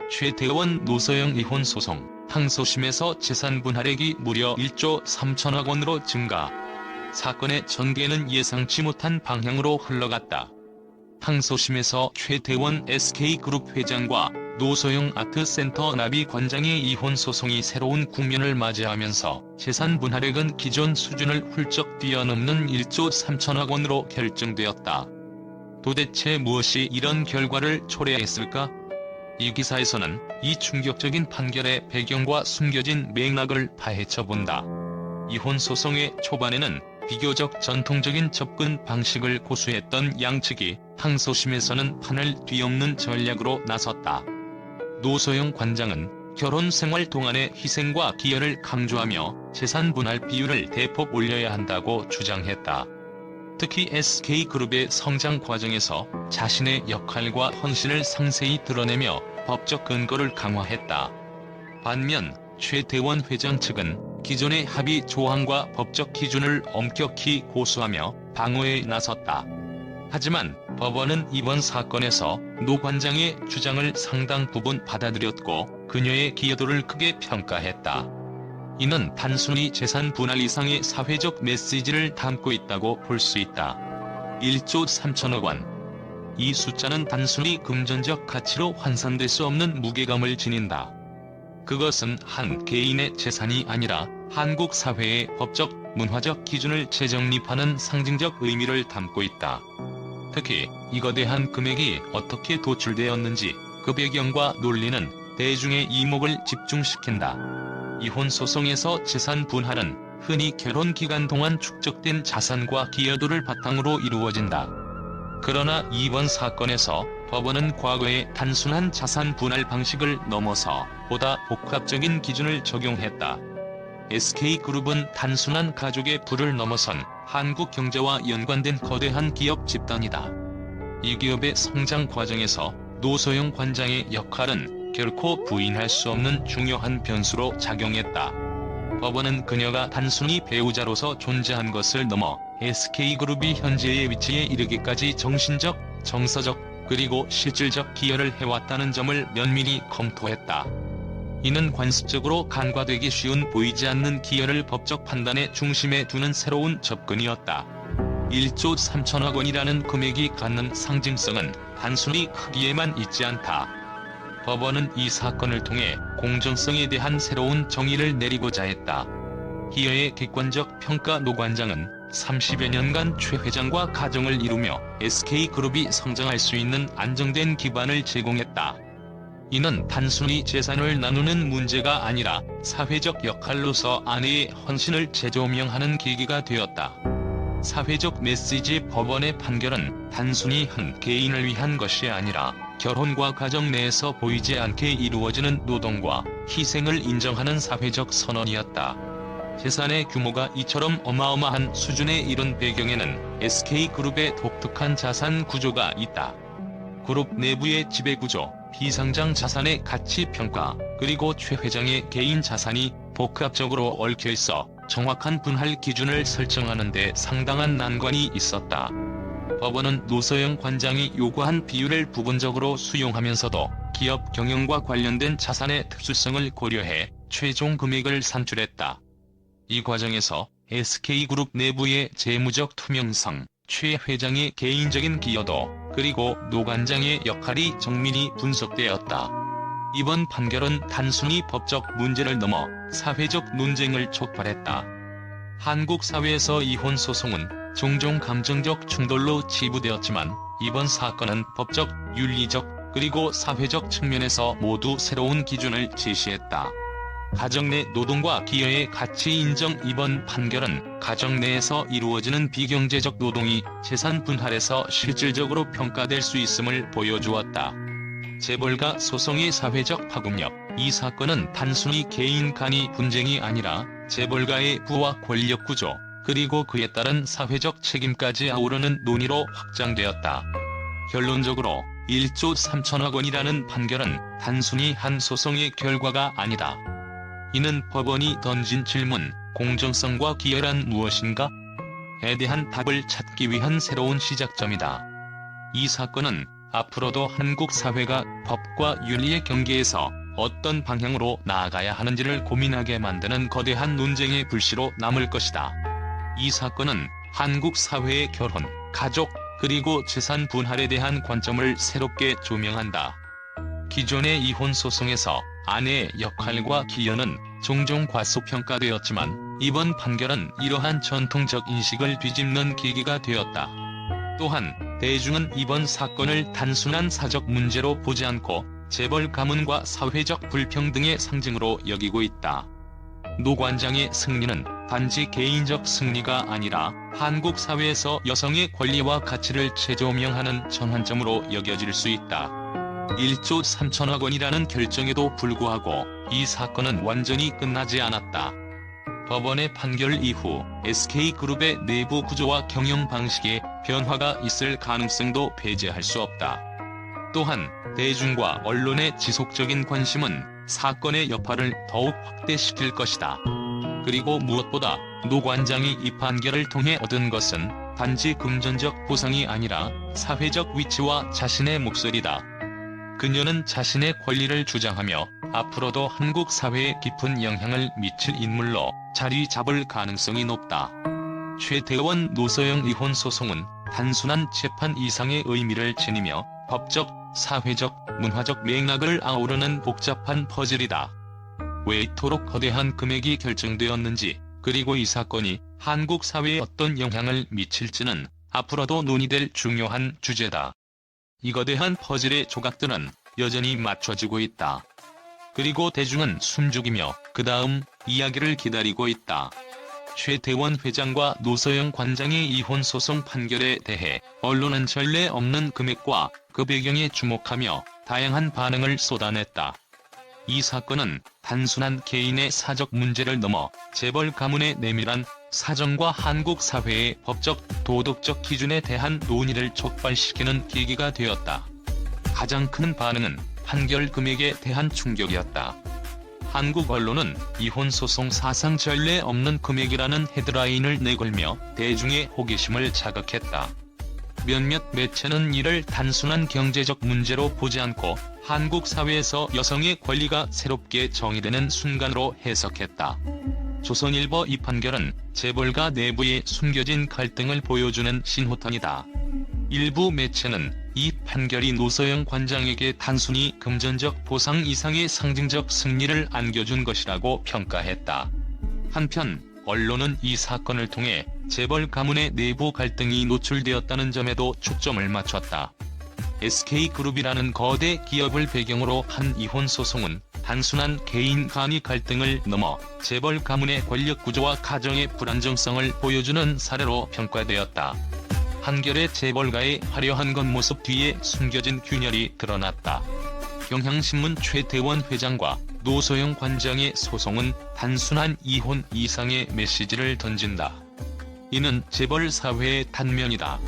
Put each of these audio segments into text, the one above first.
최태원 노소영 이혼 소송, 항소심에서 재산 분할액이 무려 1조 3천억 원으로 증가. 사건의 전개는 예상치 못한 방향으로 흘러갔다. 항소심에서 최태원 SK그룹 회장과 노소영 아트센터 나비관장의 이혼 소송이 새로운 국면을 맞이하면서 재산 분할액은 기존 수준을 훌쩍 뛰어넘는 1조 3천억 원으로 결정되었다. 도대체 무엇이 이런 결과를 초래했을까? 이 기사에서는 이 충격적인 판결의 배경과 숨겨진 맥락을 파헤쳐본다. 이혼 소송의 초반에는 비교적 전통적인 접근 방식을 고수했던 양측이 항소심에서는 판을 뒤엎는 전략으로 나섰다. 노소영 관장은 결혼 생활 동안의 희생과 기여를 강조하며 재산 분할 비율을 대폭 올려야 한다고 주장했다. 특히 SK그룹의 성장 과정에서 자신의 역할과 헌신을 상세히 드러내며 법적 근거를 강화했다. 반면 최태원 회장 측은 기존의 합의 조항과 법적 기준을 엄격히 고수하며 방어에 나섰다. 하지만 법원은 이번 사건에서 노 관장의 주장을 상당 부분 받아들였고 그녀의 기여도를 크게 평가했다. 이는 단순히 재산 분할 이상의 사회적 메시지를 담고 있다고 볼 수 있다. 1조 3천억 원. 이 숫자는 단순히 금전적 가치로 환산될 수 없는 무게감을 지닌다. 그것은 한 개인의 재산이 아니라 한국 사회의 법적, 문화적 기준을 재정립하는 상징적 의미를 담고 있다. 특히 이 거대한 금액이 어떻게 도출되었는지 그 배경과 논리는 대중의 이목을 집중시킨다. 이혼 소송에서 재산 분할은 흔히 결혼 기간 동안 축적된 자산과 기여도를 바탕으로 이루어진다. 그러나 이번 사건에서 법원은 과거의 단순한 자산 분할 방식을 넘어서 보다 복합적인 기준을 적용했다. SK그룹은 단순한 가족의 부를 넘어선 한국 경제와 연관된 거대한 기업 집단이다. 이 기업의 성장 과정에서 노소영 관장의 역할은 결코 부인할 수 없는 중요한 변수로 작용했다. 법원은 그녀가 단순히 배우자로서 존재한 것을 넘어 SK그룹이 현재의 위치에 이르기까지 정신적, 정서적, 그리고 실질적 기여를 해왔다는 점을 면밀히 검토했다. 이는 관습적으로 간과되기 쉬운 보이지 않는 기여를 법적 판단의 중심에 두는 새로운 접근이었다. 1조 3천억 원이라는 금액이 갖는 상징성은 단순히 크기에만 있지 않다. 법원은 이 사건을 통해 공정성에 대한 새로운 정의를 내리고자 했다. 기여의 객관적 평가. 노 관장은 30여 년간 최 회장과 가정을 이루며 SK그룹이 성장할 수 있는 안정된 기반을 제공했다. 이는 단순히 재산을 나누는 문제가 아니라 사회적 역할로서 아내의 헌신을 재조명하는 계기가 되었다. 사회적 메시지. 법원의 판결은 단순히 한 개인을 위한 것이 아니라 결혼과 가정 내에서 보이지 않게 이루어지는 노동과 희생을 인정하는 사회적 선언이었다. 재산의 규모가 이처럼 어마어마한 수준에 이른 배경에는 SK그룹의 독특한 자산 구조가 있다. 그룹 내부의 지배구조, 비상장 자산의 가치 평가, 그리고 최 회장의 개인 자산이 복합적으로 얽혀있어 정확한 분할 기준을 설정하는 데 상당한 난관이 있었다. 법원은 노소영 관장이 요구한 비율을 부분적으로 수용하면서도 기업 경영과 관련된 자산의 특수성을 고려해 최종 금액을 산출했다. 이 과정에서 SK그룹 내부의 재무적 투명성, 최 회장의 개인적인 기여도, 그리고 노 관장의 역할이 정밀히 분석되었다. 이번 판결은 단순히 법적 문제를 넘어 사회적 논쟁을 촉발했다. 한국 사회에서 이혼 소송은 종종 감정적 충돌로 치부되었지만 이번 사건은 법적, 윤리적, 그리고 사회적 측면에서 모두 새로운 기준을 제시했다. 가정 내 노동과 기여의 가치 인정. 이번 판결은 가정 내에서 이루어지는 비경제적 노동이 재산 분할에서 실질적으로 평가될 수 있음을 보여주었다. 재벌가 소송의 사회적 파급력. 이 사건은 단순히 개인 간의 분쟁이 아니라 재벌가의 부와 권력 구조, 그리고 그에 따른 사회적 책임까지 아우르는 논의로 확장되었다. 결론적으로 1조 3천억 원이라는 판결은 단순히 한 소송의 결과가 아니다. 이는 법원이 던진 질문, 공정성과 기여란 무엇인가? 에 대한 답을 찾기 위한 새로운 시작점이다. 이 사건은 앞으로도 한국 사회가 법과 윤리의 경계에서 어떤 방향으로 나아가야 하는지를 고민하게 만드는 거대한 논쟁의 불씨로 남을 것이다. 이 사건은 한국 사회의 결혼, 가족, 그리고 재산 분할에 대한 관점을 새롭게 조명한다. 기존의 이혼 소송에서 아내의 역할과 기여는 종종 과소평가되었지만 이번 판결은 이러한 전통적 인식을 뒤집는 계기가 되었다. 또한 대중은 이번 사건을 단순한 사적 문제로 보지 않고 재벌 가문과 사회적 불평등의 상징으로 여기고 있다. 노 관장의 승리는 단지 개인적 승리가 아니라 한국 사회에서 여성의 권리와 가치를 재조명하는 전환점으로 여겨질 수 있다. 1조 3천억 원이라는 결정에도 불구하고 이 사건은 완전히 끝나지 않았다. 법원의 판결 이후 SK그룹의 내부 구조와 경영 방식에 변화가 있을 가능성도 배제할 수 없다. 또한 대중과 언론의 지속적인 관심은 사건의 여파를 더욱 확대시킬 것이다. 그리고 무엇보다 노 관장이 이 판결을 통해 얻은 것은 단지 금전적 보상이 아니라 사회적 위치와 자신의 목소리다. 그녀는 자신의 권리를 주장하며 앞으로도 한국 사회에 깊은 영향을 미칠 인물로 자리 잡을 가능성이 높다. 최태원 노소영 이혼 소송은 단순한 재판 이상의 의미를 지니며 법적, 사회적, 문화적 맥락을 아우르는 복잡한 퍼즐이다. 왜 이토록 거대한 금액이 결정되었는지, 그리고 이 사건이 한국 사회에 어떤 영향을 미칠지는 앞으로도 논의될 중요한 주제다. 이 거대한 퍼즐의 조각들은 여전히 맞춰지고 있다. 그리고 대중은 숨죽이며 그 다음 이야기를 기다리고 있다. 최태원 회장과 노소영 관장의 이혼 소송 판결에 대해 언론은 전례 없는 금액과 그 배경에 주목하며 다양한 반응을 쏟아냈다. 이 사건은 단순한 개인의 사적 문제를 넘어 재벌 가문의 내밀한 사정과 한국 사회의 법적, 도덕적 기준에 대한 논의를 촉발시키는 계기가 되었다. 가장 큰 반응은 판결 금액에 대한 충격이었다. 한국 언론은 이혼 소송 사상 전례 없는 금액이라는 헤드라인을 내걸며 대중의 호기심을 자극했다. 몇몇 매체는 이를 단순한 경제적 문제로 보지 않고 한국 사회에서 여성의 권리가 새롭게 정의되는 순간으로 해석했다. 조선일보 이 판결은 재벌가 내부의 숨겨진 갈등을 보여주는 신호탄이다. 일부 매체는 이 판결이 노소영 관장에게 단순히 금전적 보상 이상의 상징적 승리를 안겨준 것이라고 평가했다. 한편 언론은 이 사건을 통해 재벌 가문의 내부 갈등이 노출되었다는 점에도 초점을 맞췄다. SK그룹이라는 거대 기업을 배경으로 한 이혼 소송은 단순한 개인 간의 갈등을 넘어 재벌 가문의 권력 구조와 가정의 불안정성을 보여주는 사례로 평가되었다. 한결의 재벌가의 화려한 겉모습 뒤에 숨겨진 균열이 드러났다. 경향신문 최태원 회장과 노소영 관장의 소송은 단순한 이혼 이상의 메시지를 던진다. 이는 재벌 사회의 단면이다.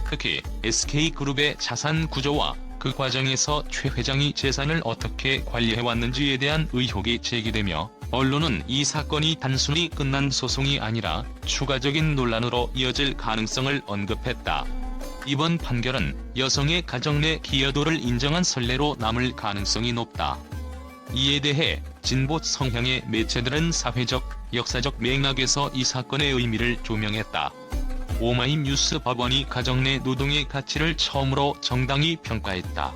특히 SK그룹의 자산 구조와 그 과정에서 최 회장이 재산을 어떻게 관리해왔는지에 대한 의혹이 제기되며 언론은 이 사건이 단순히 끝난 소송이 아니라 추가적인 논란으로 이어질 가능성을 언급했다. 이번 판결은 여성의 가정 내 기여도를 인정한 선례로 남을 가능성이 높다. 이에 대해 진보 성향의 매체들은 사회적, 역사적 맥락에서 이 사건의 의미를 조명했다. 오마이뉴스 법원이 가정 내 노동의 가치를 처음으로 정당히 평가했다.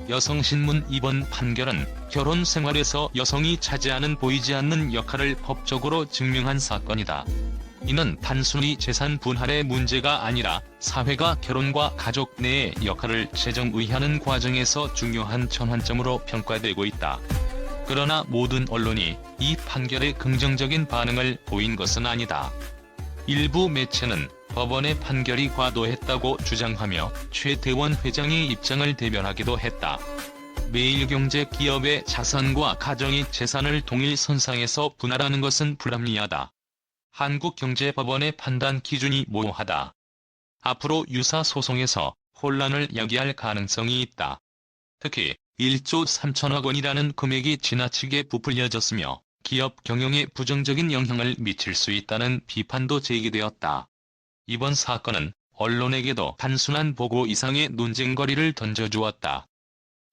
여성신문 이번 판결은 결혼 생활에서 여성이 차지하는 보이지 않는 역할을 법적으로 증명한 사건이다. 이는 단순히 재산 분할의 문제가 아니라 사회가 결혼과 가족 내의 역할을 재정의하는 과정에서 중요한 전환점으로 평가되고 있다. 그러나 모든 언론이 이 판결에 긍정적인 반응을 보인 것은 아니다. 일부 매체는 법원의 판결이 과도했다고 주장하며 최태원 회장의 입장을 대변하기도 했다. 매일경제 기업의 자산과 가정의 재산을 동일 선상에서 분할하는 것은 불합리하다. 한국경제법원의 판단 기준이 모호하다. 앞으로 유사 소송에서 혼란을 야기할 가능성이 있다. 특히 1조 3천억 원이라는 금액이 지나치게 부풀려졌으며 기업 경영에 부정적인 영향을 미칠 수 있다는 비판도 제기되었다. 이번 사건은 언론에게도 단순한 보고 이상의 논쟁거리를 던져주었다.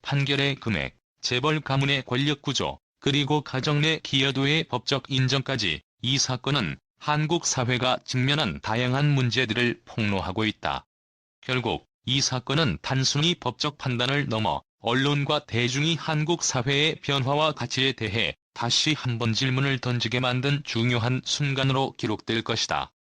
판결의 금액, 재벌 가문의 권력구조, 그리고 가정 내 기여도의 법적 인정까지 이 사건은 한국 사회가 직면한 다양한 문제들을 폭로하고 있다. 결국 이 사건은 단순히 법적 판단을 넘어 언론과 대중이 한국 사회의 변화와 가치에 대해 다시 한번 질문을 던지게 만든 중요한 순간으로 기록될 것이다.